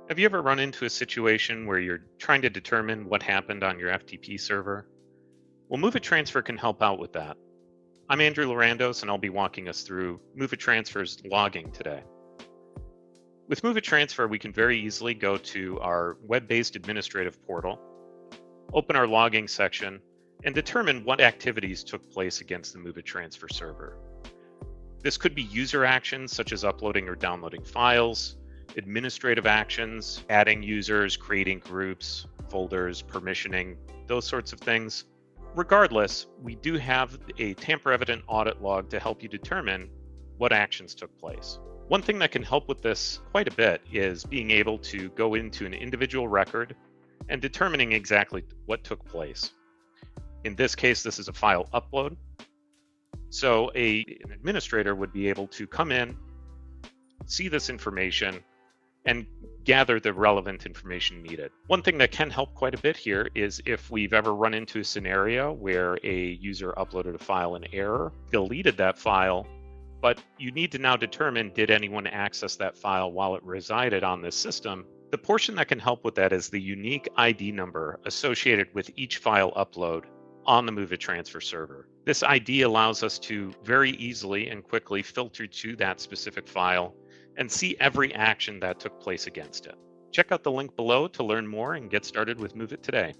Have you ever run into a situation where you're trying to determine what happened on your FTP server? Well, Move It Transfer can help out with that. I'm Andrew Lorandos, and I'll be walking us through Move It Transfer's logging today. With Move It Transfer, we can very easily go to our web-based administrative portal, open our logging section, and determine what activities took place against the Move It Transfer server. This could be user actions such as uploading or downloading files, administrative actions, adding users, creating groups, folders, permissioning, those sorts of things. Regardless, we do have a tamper-evident audit log to help you determine what actions took place. One thing that can help with this quite a bit is being able to go into an individual record and determining exactly what took place. In this case, this is a file upload. So an administrator would be able to come in, see this information, and gather the relevant information needed. One thing that can help quite a bit here is if we've ever run into a scenario where a user uploaded a file in error, deleted that file, but you need to now determine, did anyone access that file while it resided on this system? The portion that can help with that is the unique ID number associated with each file upload on the Move It Transfer server. This ID allows us to very easily and quickly filter to that specific file and see every action that took place against it. Check out the link below to learn more and get started with Move It today.